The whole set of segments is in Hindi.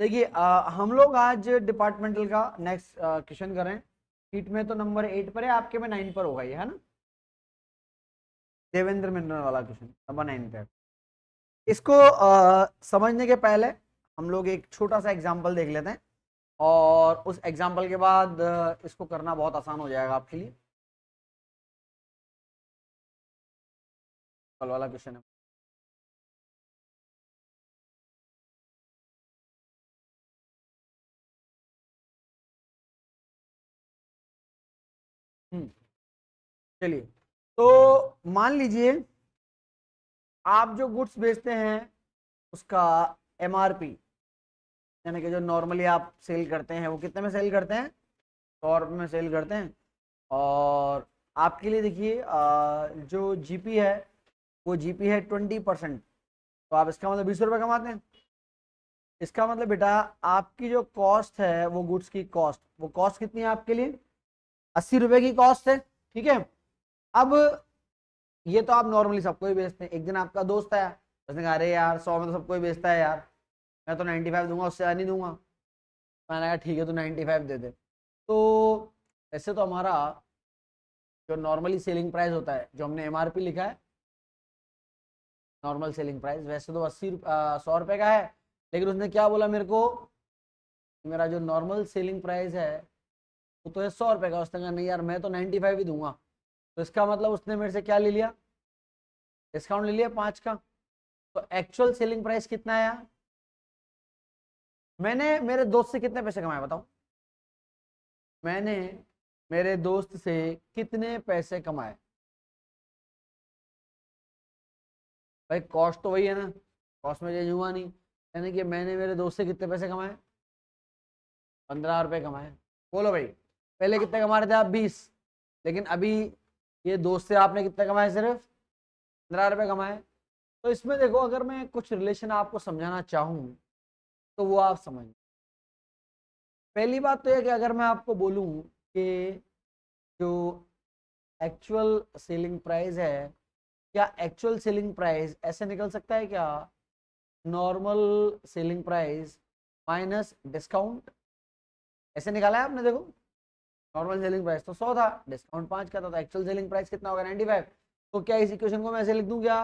देखिए हम लोग आज डिपार्टमेंटल का नेक्स्ट क्वेश्चन करें। शीट में तो नंबर 8 पर है, आपके में 9 पर होगा ये, है ना। देवेंद्र मेनन वाला क्वेश्चन नंबर 9 पे है। इसको समझने के पहले हम लोग एक छोटा सा एग्जांपल देख लेते हैं, और उस एग्जांपल के बाद इसको करना बहुत आसान हो जाएगा आपके लिए। कल वाला क्वेश्चन है। चलिए, तो मान लीजिए आप जो गुड्स बेचते हैं उसका एमआरपी, यानी कि जो नॉर्मली आप सेल करते हैं वो कितने में सेल करते हैं, 100 रुपये में सेल करते हैं। और आपके लिए देखिए जो जीपी है वो जीपी है 20%। तो आप इसका मतलब 20 रुपये कमाते हैं। इसका मतलब बेटा आपकी जो कॉस्ट है वो गुड्स की कॉस्ट, वो कॉस्ट कितनी है आपके लिए, 80 रुपये की कॉस्ट है। ठीक है। अब ये तो आप नॉर्मली सबको ही बेचते हैं। एक दिन आपका दोस्त आया, उसने कहा अरे यार 100 में तो सबको ही बेचता है यार, मैं तो 95 दूंगा, उससे ज़्यादा नहीं दूंगा। मैंने कहा ठीक है तो 95 दे दे। तो ऐसे तो हमारा जो नॉर्मली सेलिंग प्राइस होता है, जो हमने एमआरपी लिखा है नॉर्मल सेलिंग प्राइस, वैसे तो 100 रुपये का है। लेकिन उसने क्या बोला मेरे को, मेरा जो नॉर्मल सेलिंग प्राइस है वो तो है 100 रुपये का। उसने कहा नहीं यार मैं तो 95 ही दूंगा। तो इसका मतलब उसने मेरे से क्या ले लिया, डिस्काउंट ले लिया 5 का। तो एक्चुअल सेलिंग प्राइस कितना आया, मैंने मेरे दोस्त से कितने पैसे कमाए बताओ, मैंने मेरे दोस्त से कितने पैसे कमाए। भाई कॉस्ट तो वही है ना, कॉस्ट में चेंज हुआ नहीं। यानी कि मैंने मेरे दोस्त से कितने पैसे कमाए, 15 रुपये कमाए। बोलो भाई, पहले कितने कमा रहे थे आप, 20। लेकिन अभी ये दोस्त से आपने कितने कमाए, सिर्फ 15 रुपये कमाए। तो इसमें देखो, अगर मैं कुछ रिलेशन आपको समझाना चाहूँ तो वो आप समझ। पहली बात तो यह कि अगर मैं आपको बोलूँ कि जो एक्चुअल सेलिंग प्राइस है, क्या एक्चुअल सेलिंग प्राइस ऐसे निकल सकता है क्या, normal selling price minus discount, ऐसे निकाला है आपने। देखो नॉर्मल सेलिंग प्राइस तो 100 था, डिस्काउंट 5 का था, तो एक्चुअल सेलिंग प्राइस कितना होगा, 95। तो क्या इस इक्वेशन को मैं ऐसे लिख दूं क्या,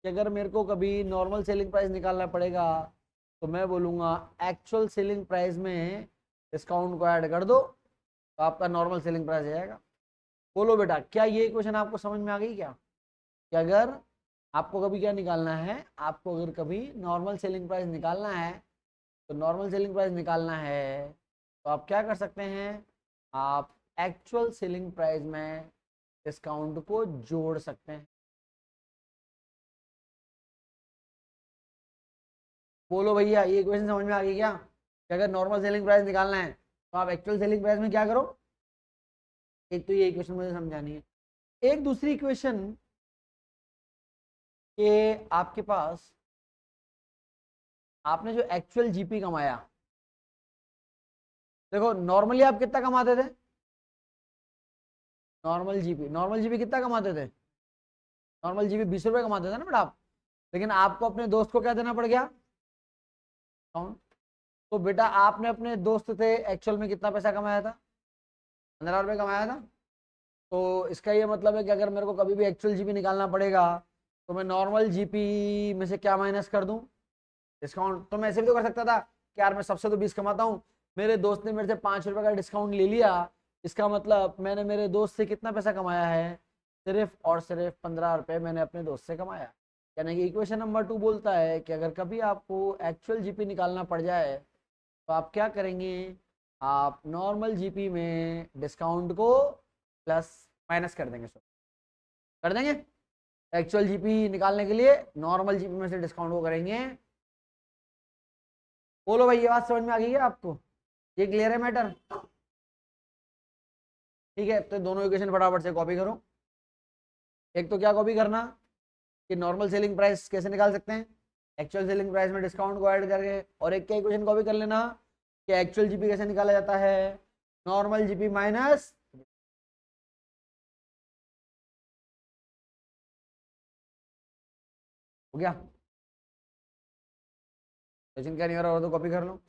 कि अगर मेरे को कभी नॉर्मल सेलिंग प्राइस निकालना पड़ेगा तो मैं बोलूँगा एक्चुअल सेलिंग प्राइस में डिस्काउंट को ऐड कर दो तो आपका नॉर्मल सेलिंग प्राइस आ जाएगा। बोलो बेटा, क्या ये इक्वेशन आपको समझ में आ गई क्या, कि अगर आपको कभी क्या निकालना है, आपको अगर कभी नॉर्मल सेलिंग प्राइस निकालना है, तो नॉर्मल सेलिंग प्राइस निकालना है तो आप क्या कर सकते हैं, आप एक्चुअल सेलिंग प्राइस में डिस्काउंट को जोड़ सकते हैं। बोलो भैया, ये इक्वेशन समझ में आ गई क्या, कि अगर नॉर्मल सेलिंग प्राइस निकालना है तो आप एक्चुअल सेलिंग प्राइस में क्या करो। एक तो ये इक्वेशन मुझे समझानी है। एक दूसरी इक्वेशन के आपके पास, आपने जो एक्चुअल जीपी कमाया, देखो नॉर्मली आप कितना कमाते थे, नॉर्मल जीपी कितना कमाते थे, नॉर्मल जीपी 20 रुपये कमाते थे ना बेटा आप। लेकिन आपको अपने दोस्त को क्या देना पड़ गया, डिस्काउंट। तो बेटा आपने अपने दोस्त से एक्चुअल में कितना पैसा कमाया था, 15 रुपये कमाया था। तो इसका ये मतलब है कि अगर मेरे को कभी भी एक्चुअल जीपी निकालना पड़ेगा तो मैं नॉर्मल जीपी में से क्या माइनस कर दूं, डिस्काउंट। तो मैं ऐसे भी तो कर सकता था कि यार मैं सबसे तो 20 कमाता हूँ, मेरे दोस्त ने मेरे से 5 रुपये का डिस्काउंट ले लिया, इसका मतलब मैंने मेरे दोस्त से कितना पैसा कमाया है, सिर्फ और सिर्फ 15 रुपये मैंने अपने दोस्त से कमाया। यानी कि इक्वेशन नंबर 2 बोलता है कि अगर कभी आपको एक्चुअल जीपी निकालना पड़ जाए तो आप क्या करेंगे, आप नॉर्मल जीपी में डिस्काउंट को प्लस माइनस कर देंगे, सर कर देंगे। एक्चुअल जीपी निकालने के लिए नॉर्मल जीपी में से डिस्काउंट को करेंगे। बोलो भाई, ये बात समझ में आ गई है आपको, ये क्लियर है मैटर। ठीक है, तो दोनों इक्वेशन फटाफट से कॉपी करो। एक तो क्या कॉपी करना, कि नॉर्मल सेलिंग प्राइस कैसे निकाल सकते हैं, एक्चुअल सेलिंग प्राइस में डिस्काउंट को ऐड करके। और एक क्या इक्वेशन कॉपी कर लेना, कि एक्चुअल जीपी कैसे निकाला जाता है, नॉर्मल जीपी माइनस। हो गया, क्वेश्चन क्या नहीं हो रहा हो तो कॉपी कर लो।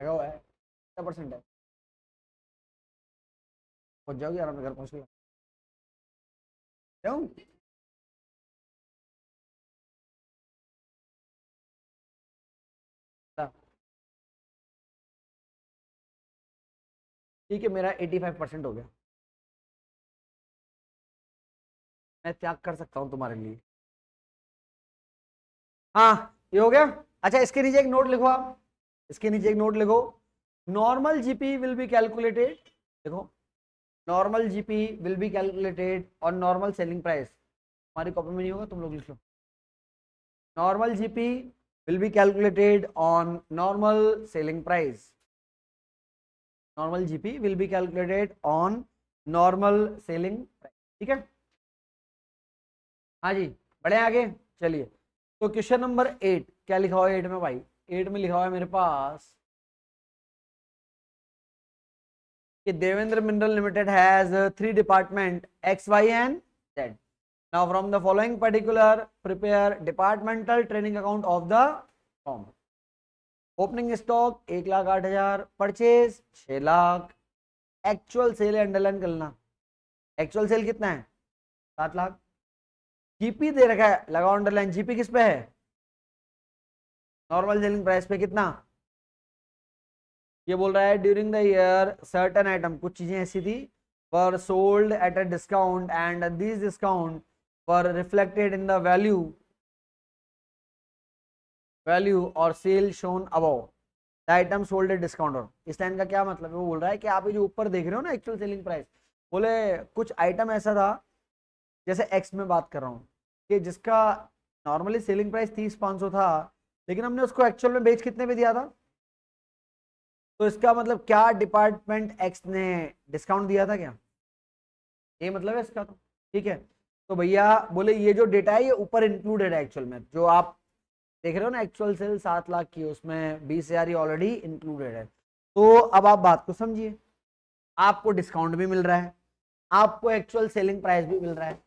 लगा हुआ है, कितना परसेंट है? पहुंच जाओगी आराम से, घर पहुंच गया क्यों? ठीक है, मेरा 85% हो गया, मैं त्याग कर सकता हूँ तुम्हारे लिए। हाँ ये हो गया। अच्छा इसके नीचे एक नोट लिखो आप, इसके नीचे एक नोट लिखो, normal GP will be calculated, देखो normal GP will be calculated और नॉर्मल सेलिंग प्राइस, हमारी कॉपी में नहीं होगा, तुम लोग लिख लो, normal GP will be calculated on normal selling price, normal GP will be calculated on normal selling price, ठीक है। हाँ जी, बढ़े आगे, चलिए। तो क्वेश्चन नंबर 8 क्या लिखा हुआ है 8 में भाई? 8 में लिखा हुआ है मेरे पास कि Devendra mineral limited has 3 department X, Y and Z. Now from the following particular prepare departmental training account of the firm. Opening stock 1,08,000, purchase 6 lakh, actual sale underline करना, एक्चुअल सेल कितना है? 7 लाख। जीपी दे रखा है, लगाओ अंडरलाइन, जीपी किस पे है? नॉर्मल सेलिंग प्राइस पे कितना? ये बोल रहा है during the year certain item, कुछ चीजें ऐसी थी were sold at a discount and this discount were reflected in the value और sale shown above the item sold at discount. इस लाइन का क्या मतलब है? वो बोल रहा है कि आप ये जो ऊपर देख रहे हो ना एक्चुअल सेलिंग प्राइस, बोले कुछ आइटम ऐसा था, जैसे एक्स में बात कर रहा हूँ, कि जिसका नॉर्मली सेलिंग प्राइस 30,500 था, लेकिन हमने उसको एक्चुअल में बेच कितने पे दिया था? तो इसका मतलब क्या डिपार्टमेंट एक्स ने डिस्काउंट दिया था क्या? ये मतलब है इसका। तो ठीक है, तो भैया बोले ये जो डेटा है ये ऊपर इंक्लूडेड है एक्चुअल में, जो आप देख रहे हो ना एक्चुअल सेल 7 लाख की, उसमें 20,000 ऑलरेडी इंक्लूडेड है। तो अब आप बात को समझिए, आपको डिस्काउंट भी मिल रहा है, आपको एक्चुअल सेलिंग प्राइस भी मिल रहा है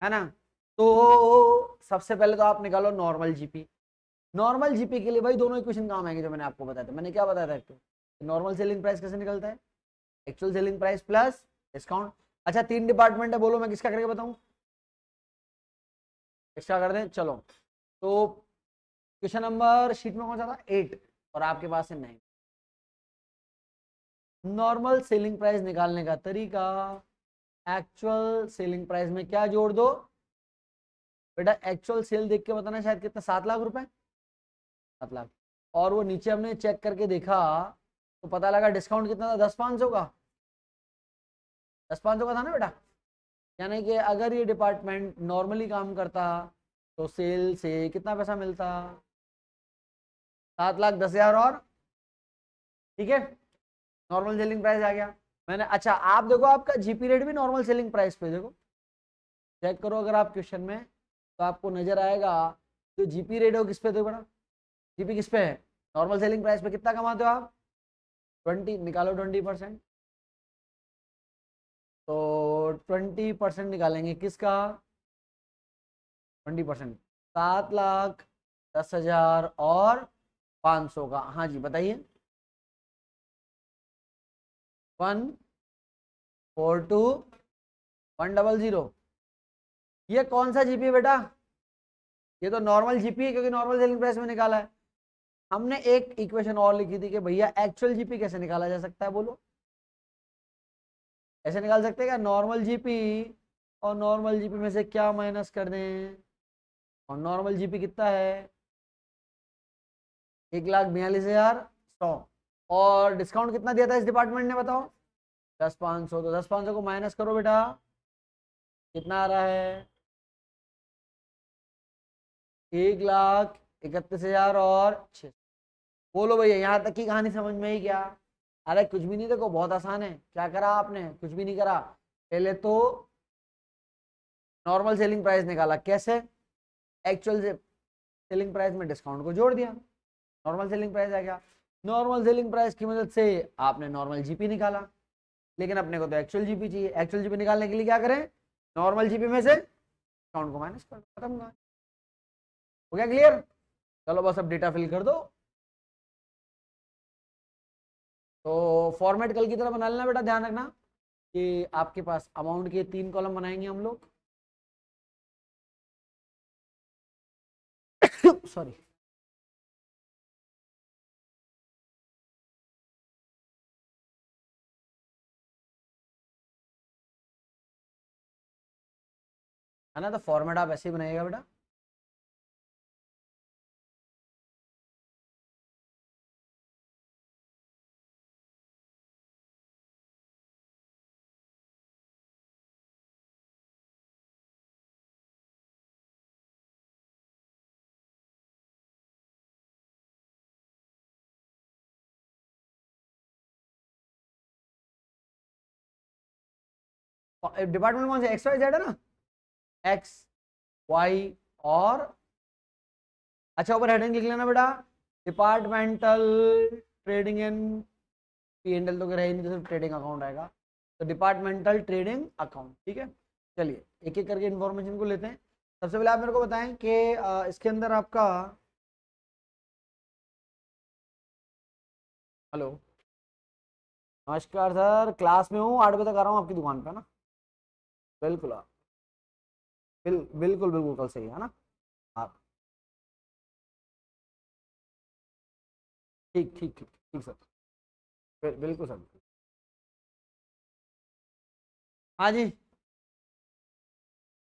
ना? तो सबसे पहले तो आप निकालो नॉर्मल जीपी। नॉर्मल जीपी के लिए भाई दोनों इक्वेशन काम आएंगे जो मैंने आपको बताया था। मैंने क्या बताया था? तो नॉर्मल सेलिंग प्राइस कैसे निकलता है? Actual selling price plus discount. अच्छा 3 डिपार्टमेंट है, बोलो मैं किसका करके बताऊं? किसका कर दें? चलो, तो क्वेश्चन नंबर शीट में कौन सा था? 8, और आपके पास है 9। नॉर्मल सेलिंग प्राइस निकालने का तरीका, एक्चुअल सेलिंग प्राइस में क्या जोड़ दो बेटा? एक्चुअल सेल देख के बताना शायद कितना, 7 लाख रुपए, 7 लाख। और वो नीचे हमने चेक करके देखा तो पता लगा डिस्काउंट कितना था? 10,500 का, 10,500 का था ना बेटा। यानी कि अगर ये डिपार्टमेंट नॉर्मली काम करता तो सेल से कितना पैसा मिलता? 7,10,000 और, ठीक है, नॉर्मल सेलिंग प्राइस आ गया। मैंने, अच्छा आप देखो आपका जीपी रेट भी नॉर्मल सेलिंग प्राइस पे, देखो चेक करो अगर आप क्वेश्चन में, तो आपको नजर आएगा जो जीपी रेट हो किस पे, देखो बेटा जीपी किस पे है? नॉर्मल सेलिंग प्राइस पे। कितना कमाते हो आप? 20, निकालो 20%। तो 20% निकालेंगे किसका? 20%, 7,10,000 और 500 का। हाँ जी बताइए। 142,100। ये कौन सा जीपी है बेटा? ये तो नॉर्मल जीपी है, क्योंकि नॉर्मल सेलिंग प्राइस में निकाला है। हमने एक इक्वेशन और लिखी थी कि भैया एक्चुअल जीपी कैसे निकाला जा सकता है, बोलो ऐसे निकाल सकते हैं क्या? नॉर्मल जीपी और नॉर्मल जीपी में से क्या माइनस कर दें, और नॉर्मल जीपी कितना है? 1,42,100। और डिस्काउंट कितना दिया था इस डिपार्टमेंट ने, बताओ? 10,500। तो 10,500 को माइनस करो बेटा, कितना आ रहा है? 1,31,000 और 6। बोलो भैया यहाँ तक की कहानी समझ में ही क्या? अरे कुछ भी नहीं, देखो बहुत आसान है। क्या करा आपने? कुछ भी नहीं करा। पहले तो नॉर्मल सेलिंग प्राइस निकाला, कैसे? एक्चुअल सेलिंग प्राइस में डिस्काउंट को जोड़ दिया, नॉर्मल सेलिंग प्राइस आ गया। नॉर्मल सेलिंग प्राइस की मदद से आपने नॉर्मल जीपी निकाला, लेकिन अपने को तो एक्चुअल जीपी चाहिए। एक्चुअल जीपी निकालने के लिए क्या करें? नॉर्मल जीपी में से डिस्काउंट को माइनस कर, खत्म। हो गया क्लियर? चलो बस अब डेटा फिल कर दो। तो फॉर्मेट कल की तरह बना लेना बेटा, ध्यान रखना कि आपके पास अमाउंट के 3 कॉलम बनाएंगे हम लोग। सॉरी। है ना, तो फॉर्मेट आप ऐसे ही बनाइएगा बेटा। डिपार्टमेंट कौन सा, एक्स वाई जेड है ना, एक्स वाई और, अच्छा ऊपर हेडिंग लिख लेना बेटा, departmental trading and P and L तो रहे नहीं, तो सिर्फ ट्रेडिंग अकाउंट आएगा, तो डिपार्टमेंटल ट्रेडिंग अकाउंट। ठीक है, चलिए एक एक करके इन्फॉर्मेशन को लेते हैं। सबसे पहले आप मेरे को बताएं कि इसके अंदर आपका, हेलो, नमस्कार सर, क्लास में हूँ, 8 बजे तक आ रहा हूँ आपकी दुकान पे ना। बिल्कुल बिल्कुल बिल्कुल कल सही है ना आप। ठीक ठीक ठीक ठीक सर, बिल्कुल सर। हाँ जी,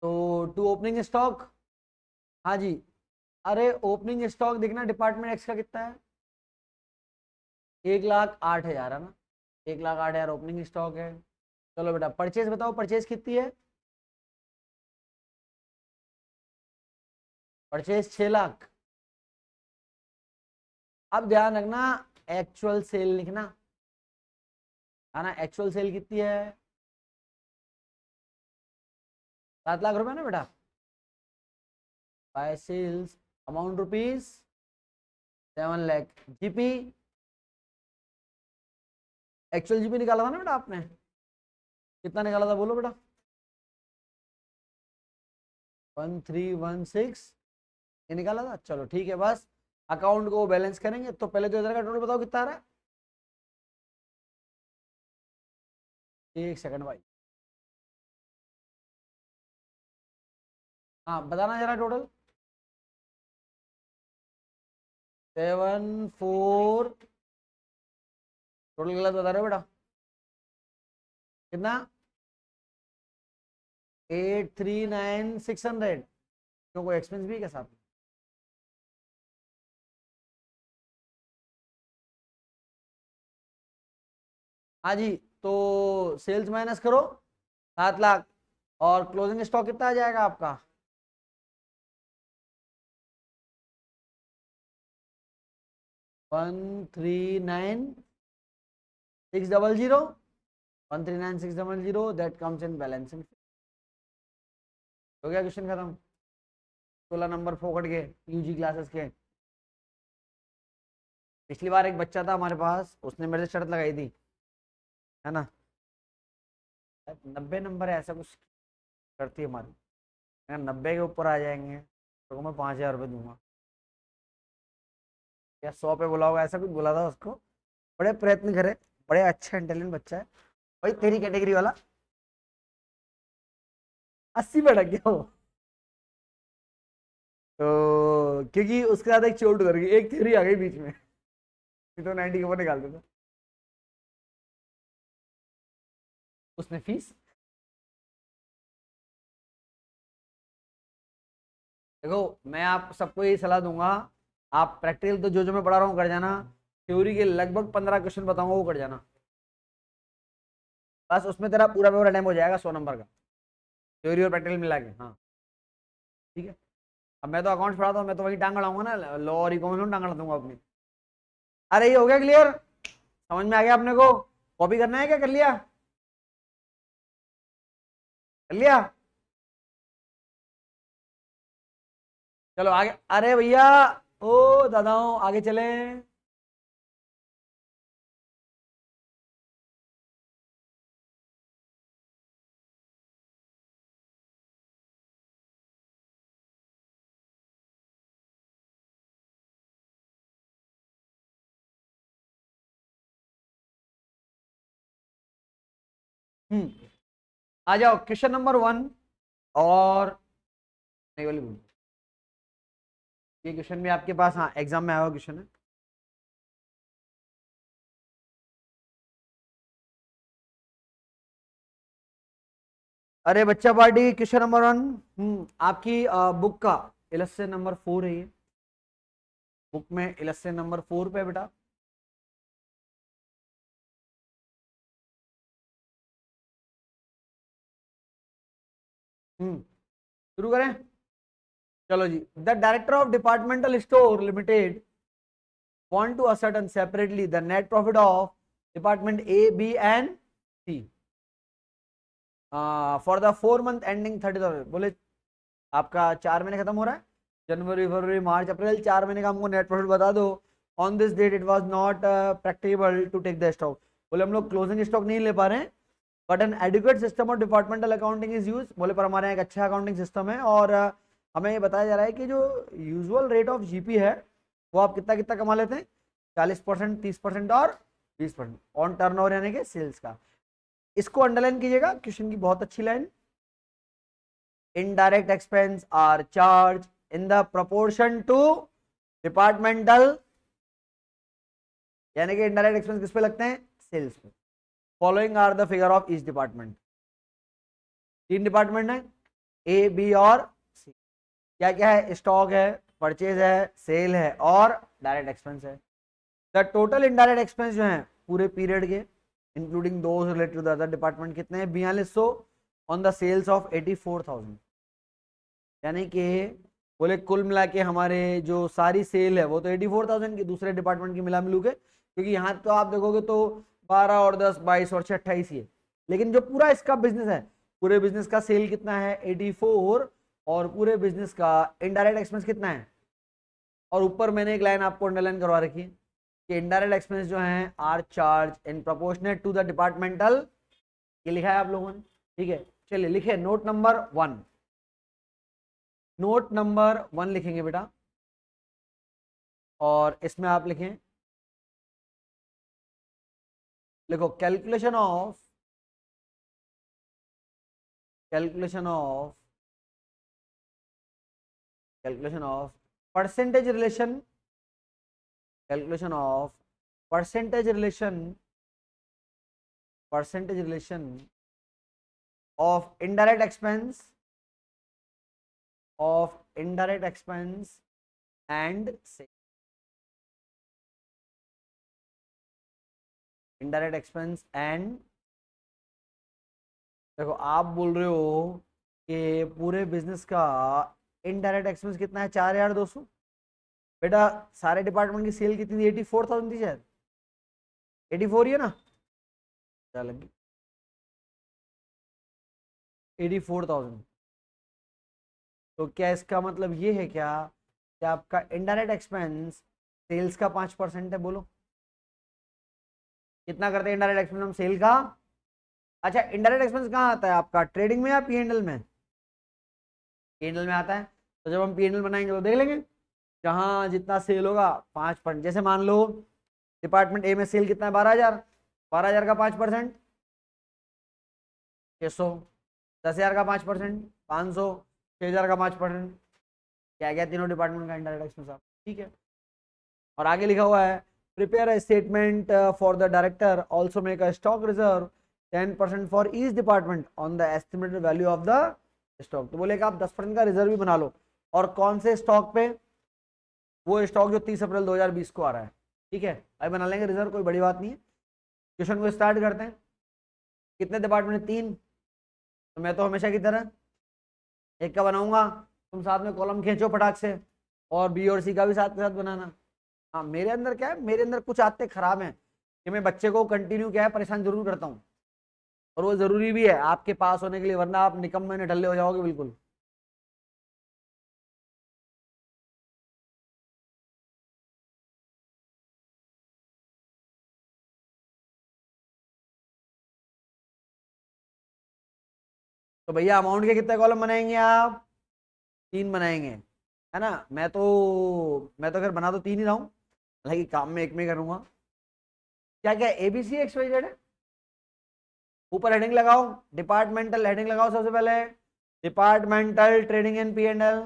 तो टू ओपनिंग स्टॉक, हाँ जी, अरे ओपनिंग स्टॉक देखना डिपार्टमेंट एक्स का कितना है, 1,08,000 है ना, 1,08,000 ओपनिंग स्टॉक है। चलो बेटा परचेज बताओ, परचेज कितनी है, परचेज 6 लाख। अब ध्यान रखना, एक्चुअल सेल लिखना है ना, एक्चुअल सेल कितनी है, 7 लाख रुपए ना बेटा, by sales amount rupees 7 lakh, GP, actual GP निकाला था ना बेटा आपने, कितना निकाला था बोलो बेटा, 1316, ये निकाला था। चलो ठीक है, बस अकाउंट को बैलेंस करेंगे, तो पहले तो इधर का टोटल बताओ कितना आ रहा है, एक सेकंड भाई, हाँ बताना जरा टोटल, 7,4, टोटल गलत बता रहे हो बेटा, कितना, 839,600, क्यों कोई एक्सपेंस भी है क्या साथ में, हाँ जी, तो सेल्स माइनस करो 7 लाख, और क्लोजिंग स्टॉक कितना आ जाएगा आपका, 139,600, 139,600, दैट कम्स इन बैलेंसिंग। हो गया क्वेश्चन खत्म, 16 नंबर फोकट के यूजी क्लासेस के। पिछली बार एक बच्चा था हमारे पास, उसने मेरे से शर्त लगाई थी, है ना, 90 नंबर है ऐसा कुछ करती है हमारी, अगर 90 के ऊपर आ जाएंगे तो मैं 5,000 रुपये दूंगा, या 100 पे बोला होगा, ऐसा कुछ बोला था उसको। बड़े प्रयत्न करे, बड़े अच्छा इंटेलिजेंट बच्चा है भाई, तेरी कैटेगरी वाला 80 पे अटक गया वो, तो क्योंकि उसके साथ एक चोट कर गई, एक थ्योरी आ गई बीच में, नहीं तो 90 के ऊपर निकाल देता। उसने फीस, देखो मैं आप सबको यही सलाह दूंगा, आप प्रैक्टिकल तो जो जो मैं पढ़ा रहा हूँ कर जाना, थ्योरी के लगभग 15 क्वेश्चन बताऊंगा वो कर जाना, बस उसमें तेरा पूरा पेपर अटेम्प्ट हो जाएगा 100 नंबर का, थ्योरी और प्रैक्टिकल मिला के, हाँ ठीक है। अब मैं तो अकाउंट्स पढ़ाता हूँ, मैं तो वही टांग अड़ाऊंगा ना, लॉ और इकोनॉमिक्स टांग अड़ा दूंगा अपनी। अरे ये हो गया क्लियर, समझ में आ गया अपने को, कॉपी करना है क्या, कर लिया, कर लिया, चलो आगे, अरे भैया, ओ दादाओं आगे चले। आ जाओ क्वेश्चन नंबर 1 और नहीं वाली बोल, ये क्वेश्चन भी आपके पास, हाँ एग्जाम में आया हुआ क्वेश्चन है। अरे बच्चा पार्टी क्वेश्चन नंबर 1, आपकी बुक का इलस्ट्रेशन नंबर 4 है ये, बुक में इलस्ट्रेशन नंबर 4 पे बेटा। शुरू करें, चलो जी। The director of departmental store limited want to ascertain separately the net profit of department A, B and C for the 4 month ending 30th। बोले आपका 4 महीने खत्म हो रहा है, जनवरी फरवरी मार्च अप्रैल, 4 महीने का हमको नेट प्रॉफिट बता दो। On this date it was not practicable to take the stock. बोले हम लोग क्लोजिंग स्टॉक नहीं ले पा रहे हैं, but an adequate system of departmental accounting is use. बोले पर हमारे यहाँ एक अच्छा अकाउंटिंग सिस्टम है, और हमें ये बताया जा रहा है कि जो यूजुअल रेट ऑफ जीपी है वो आप कितना कितना कमा लेते हैं, 40%, 30% और 20% ऑन टर्नओवर यानी कि सेल्स का। इसको अंडरलाइन कीजिएगा, क्वेश्चन की बहुत अच्छी line. Indirect expense are charge in the proportion to departmental, यानी कि इनडायरेक्ट एक्सपेंस किस पे लगते हैं, सेल्स पे। Following are the figure of each department. 3 department है, ए बी और सी। क्या क्या है, स्टॉक है, परचेज है, सेल है और डायरेक्ट एक्सपेंस है। द टोटल इनडायरेक्ट एक्सपेंस जो है पूरे पीरियड के, including those related to the other department, कितने हैं, 4200 ऑन द सेल्स ऑफ 84,000। यानी कि बोले कुल मिला के हमारे जो सारी सेल है वो तो 84,000 की, दूसरे डिपार्टमेंट की मिला मिलू के, क्योंकि यहाँ तो आप देखोगे तो 12 और 10 22 और 6 28 ही है, लेकिन जो पूरा इसका बिजनेस है, पूरे बिजनेस का सेल कितना है 84, और पूरे बिजनेस का इनडायरेक्ट एक्सपेंस कितना है। और ऊपर मैंने एक लाइन आपको अंडरलाइन करवा रखी है कि इनडायरेक्ट एक्सपेंस जो है are charge in proportionate to the departmental, ये लिखा है आप लोगों ने, ठीक है। चलिए लिखे नोट नंबर 1, नोट नंबर 1 लिखेंगे बेटा, और इसमें आप लिखें, लिखो calculation of calculation of calculation of percentage relation, calculation of percentage relation of indirect expense and sale. Indirect expense and, देखो आप बोल रहे हो कि पूरे बिजनेस का इनडायरेक्ट एक्सपेंस कितना है, 4,200। बेटा सारे डिपार्टमेंट की सेल कितनी थी, 84,000 थी शायद, 84 ही है ना, क्या लगी 84,000। तो क्या इसका मतलब ये है क्या कि आपका इनडायरेक्ट एक्सपेंस सेल्स का 5% है। बोलो कितना करते हैं इनडायरेक्ट एक्सपेंस हम सेल का। अच्छा इंडायरेक्ट एक्सपेंस कहाँ आता है आपका, ट्रेडिंग में या पीएनएल में, पीएनएल में आता है। तो जब हम पीएनएल बनाएंगे तो देख लेंगे, जहां जितना सेल होगा 5%, जैसे मान लो डिपार्टमेंट ए में सेल कितना है 12,000, 12,000 का 5% 600, 10,000 का 5% 500, 6,000 का 5%, क्या क्या तीनों डिपार्टमेंट का इनडायरेक्ट एक्सपेंस आप, ठीक है। और आगे लिखा हुआ है prepare a statement for the director, also make a stock reserve 10% for each department on the estimated value of the stock. तो बोले कि आप 10% का रिजर्व भी बना लो, और कौन से स्टॉक पे, वो स्टॉक जो 30 अप्रैल 2020 को आ रहा है, ठीक है। अभी बना लेंगे रिजर्व, कोई बड़ी बात नहीं है। क्वेश्चन को स्टार्ट करते हैं। कितने डिपार्टमेंट है, 3। तो मैं तो हमेशा की तरह एक का बनाऊंगा, तुम साथ में कॉलम खींचो फटाक से, और बी और सी का भी साथ के साथ बनाना। हाँ मेरे अंदर क्या है, मेरे अंदर कुछ आदतें खराब हैं कि मैं बच्चे को कंटिन्यू क्या है परेशान जरूर करता हूँ, और वो जरूरी भी है आपके पास होने के लिए, वरना आप निकम्मे निठल्ले हो जाओगे बिल्कुल। तो भैया अमाउंट के कितने कॉलम बनाएंगे आप, 3 बनाएंगे, है ना। मैं तो खैर बना तो 3 ही रहा हूँ, हालांकि काम में एक में करूंगा। क्या क्या एबीसी एक्स वाई जेड है, ऊपर हेडिंग लगाओ, डिपार्टमेंटल हेडिंग लगाओ सबसे पहले, departmental trading and P and L,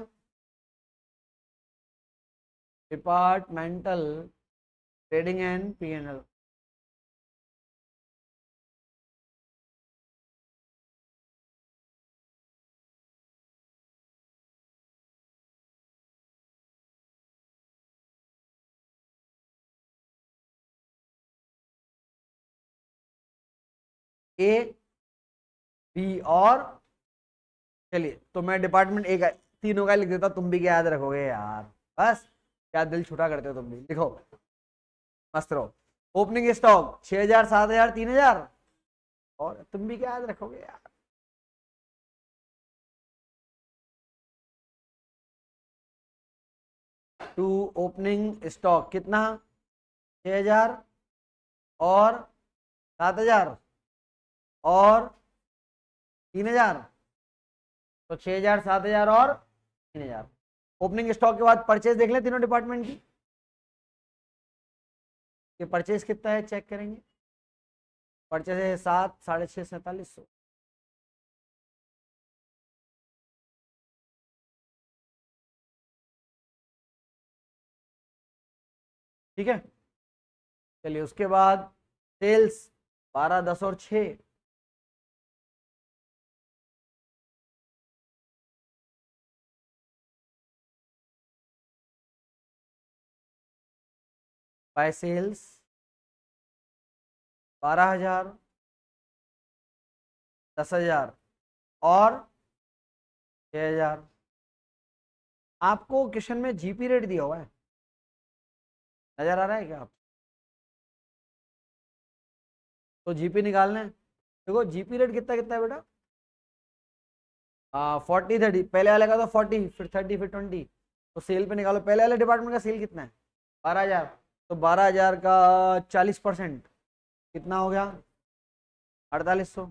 departmental trading and P and L. A B और, चलिए तो मैं डिपार्टमेंट ए का तीनों का लिख देता, तुम भी क्या याद रखोगे यार, बस क्या दिल छुटा करते हो तुम भी, लिखो मस्त रहो। ओपनिंग स्टॉक 6000, 7000, 3000, और तुम भी क्या याद रखोगे यार। टू ओपनिंग स्टॉक कितना, 6000 और 7000 और 3000, तो 6000, 7000 और 3000। ओपनिंग स्टॉक के बाद परचेज देख लें तीनों डिपार्टमेंट की, ये परचेज कितना है चेक करेंगे। परचेज है 7, 6.5, 4700। ठीक है, चलिए उसके बाद सेल्स 12, 10 और 6, बाय सेल्स 12,000, 10,000 और 6,000। आपको क्वेश्चन में जीपी रेट दिया हुआ है, नजर आ रहा है क्या आप, तो जीपी निकालना है। देखो जीपी रेट कितना कितना है बेटा, 40, 30, पहले वाले का तो 40, फिर 30, फिर 20, तो सेल पे निकालो, पहले वाले डिपार्टमेंट का सेल कितना है, 12,000, तो 12,000 का 40% कितना हो गया, 4800।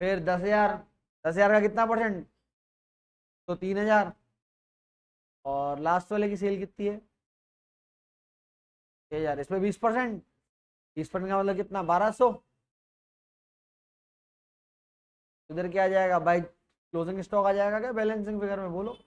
फिर 10,000, 10,000 का कितना परसेंट, तो 3,000, और लास्ट वाले की सेल कितनी है, 6,000, इसमें 20%, 20% का मतलब कितना, 1200। इधर क्या आ जाएगा भाई, क्लोजिंग स्टॉक आ जाएगा क्या बैलेंसिंग फिगर में, बोलो।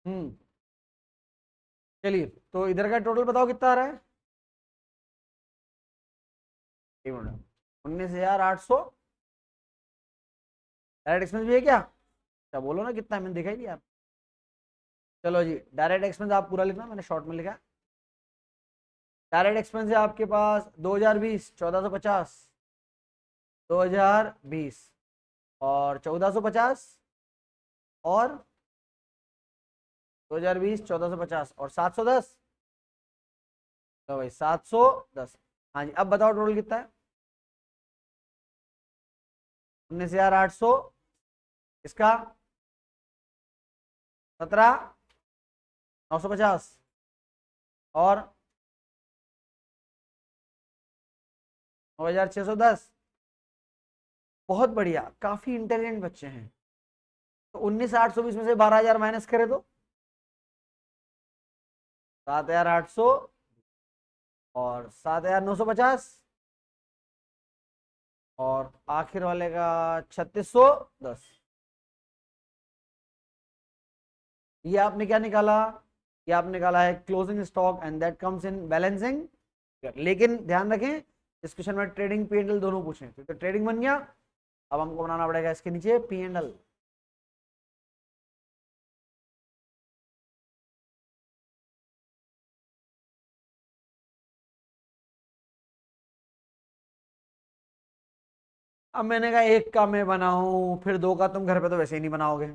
हम्म, चलिए तो इधर का टोटल बताओ कितना आ रहा है, 19,800। डायरेक्ट एक्सपेंस भी है क्या, क्या बोलो ना कितना है, मैंने देखा ही नहीं यार। चलो जी, डायरेक्ट एक्सपेंस आप पूरा लिखना, मैंने शॉर्ट में लिखा। डायरेक्ट एक्सपेंस है आपके पास 2020 1450, 2020 और 1450, और 2020 1450 और 710, तो भाई 710। हाँ जी, अब बताओ टोटल कितना है, 19,800, इसका 17,950 और 9,610। बहुत बढ़िया, काफी इंटेलिजेंट बच्चे हैं। तो 19,820 में से 12,000 माइनस करे तो 7,800 और 7,950, और आखिर वाले का 3,610। ये आपने क्या निकाला, ये आपने निकाला है closing stock and that comes in balancing. लेकिन ध्यान रखें इस क्वेश्चन में ट्रेडिंग पी एंड एल दोनों पूछे, तो ट्रेडिंग बन गया, अब हमको बनाना पड़ेगा इसके नीचे पी एंड एल। अब मैंने कहा एक का मैं बनाऊं, फिर दो का तुम घर पे तो वैसे ही नहीं बनाओगे।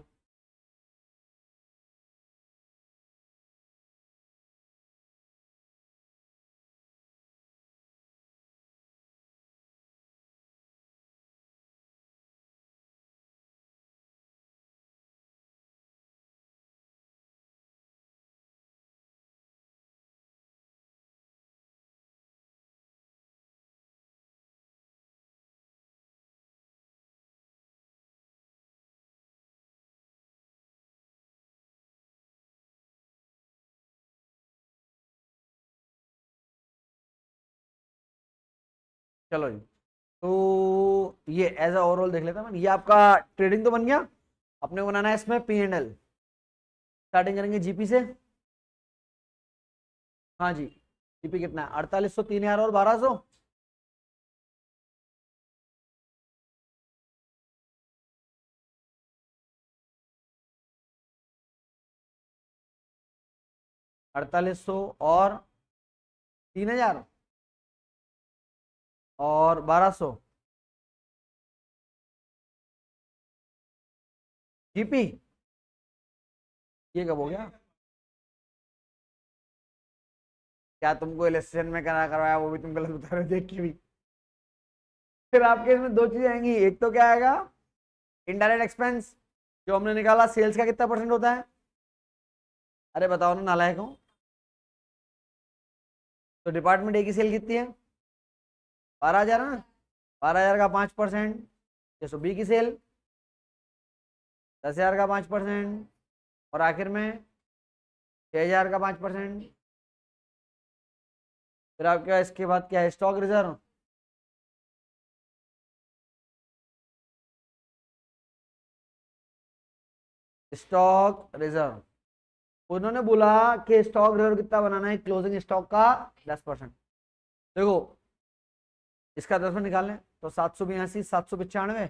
चलो जी, तो ये एज अ ओवरऑल देख लेता हूँ। ये आपका ट्रेडिंग तो बन गया। अपने को बनाना है इसमें P&L। स्टार्टिंग करेंगे जीपी से। हाँ जी, जीपी कितना है? 4800, 3000 और 1200। अड़तालीस सौ और 3000 और 1200 जीपी। ये कब हो गया? क्या तुमको इलेक्शन में करा करवाया वो भी तुम गलत बता रहे हो देख के भी। फिर आपके इसमें दो चीजें आएंगी, एक तो क्या आएगा, इनडायरेक्ट एक्सपेंस, जो हमने निकाला सेल्स का कितना परसेंट होता है। अरे बताओ ना नालायक हो। तो डिपार्टमेंट ए की सेल कितनी है? 12,000 ना। 12,000 का 5%, जैसे बी की सेल 10,000 का 5%, और आखिर में 6,000 का 5%। फिर आपका इसके बाद क्या है? Stock reserve. स्टॉक रिजर्व, उन्होंने बोला कि स्टॉक रिजर्व कितना बनाना है? क्लोजिंग स्टॉक का 10%। देखो इसका 10% निकाल लें तो 782, 795,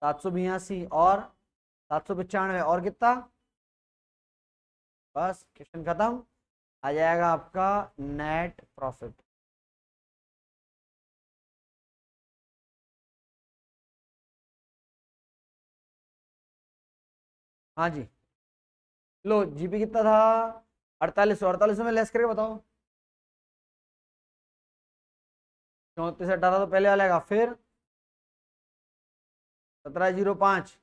782 और 795 और कितना? बस क्वेश्चन खत्म। आ जाएगा आपका नेट प्रॉफिट। हाँ जी, लो जीपी कितना था? 4800। 4800 में लेस करके बताओ। 3418 तो पहले वाला, फिर 1705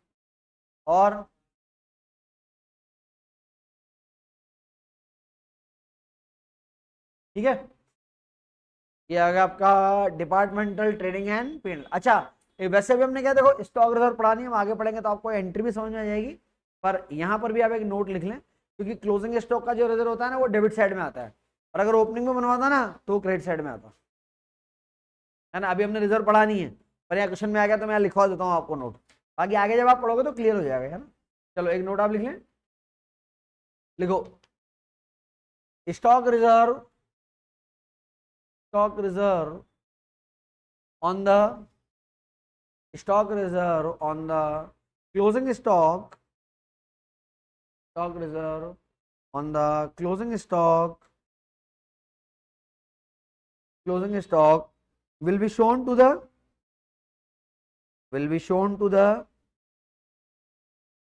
और ठीक है। ये आ गया आपका डिपार्टमेंटल ट्रेडिंग एंड P&L। अच्छा, वैसे भी हमने क्या, देखो स्टॉक रिजर्व पढ़ा नहीं, हम आगे पढ़ेंगे तो आपको एंट्री भी समझ में आ जाएगी। पर यहाँ पर भी आप एक नोट लिख लें, क्योंकि क्लोजिंग स्टॉक का जो रिजर्व होता है ना वो डेबिट साइड में आता है, और अगर ओपनिंग में बनवाता ना तो क्रेडिट साइड में आता है ना। अभी हमने रिजर्व पढ़ा नहीं है, पर यहाँ क्वेश्चन में आ गया तो मैं लिखवा देता हूँ आपको नोट, बाकी आगे जब आप पढ़ोगे तो क्लियर हो जाएगा, है ना। चलो एक नोट आप लिख लें, लिखो stock reserve, stock reserve on the stock reserve on the closing stock, stock reserve on the closing stock, closing stock will be shown to the, will be shown to the,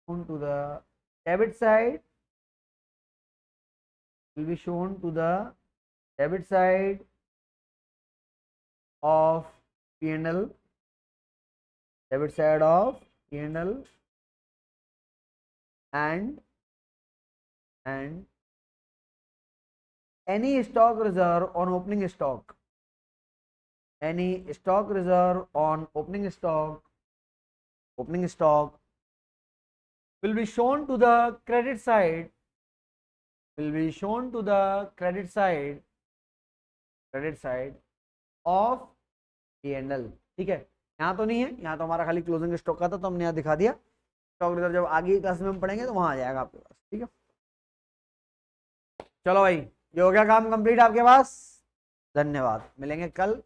shown to the debit side, will be shown to the debit side of P&L, debit side of P&L, and any stock reserve on opening stock, any stock reserve on opening stock, opening stock will be shown to the credit side, will be shown to the credit side, credit side of P&L। ठीक है, यहाँ तो नहीं है, यहाँ तो हमारा खाली क्लोजिंग स्टॉक का था तो हमने यहाँ दिखा दिया। स्टॉक रिजर्व जब आगे की क्लास में हम पढ़ेंगे तो वहां आ जाएगा आपके पास, ठीक है। चलो भाई, ये हो गया काम कंप्लीट आपके पास। धन्यवाद, मिलेंगे कल।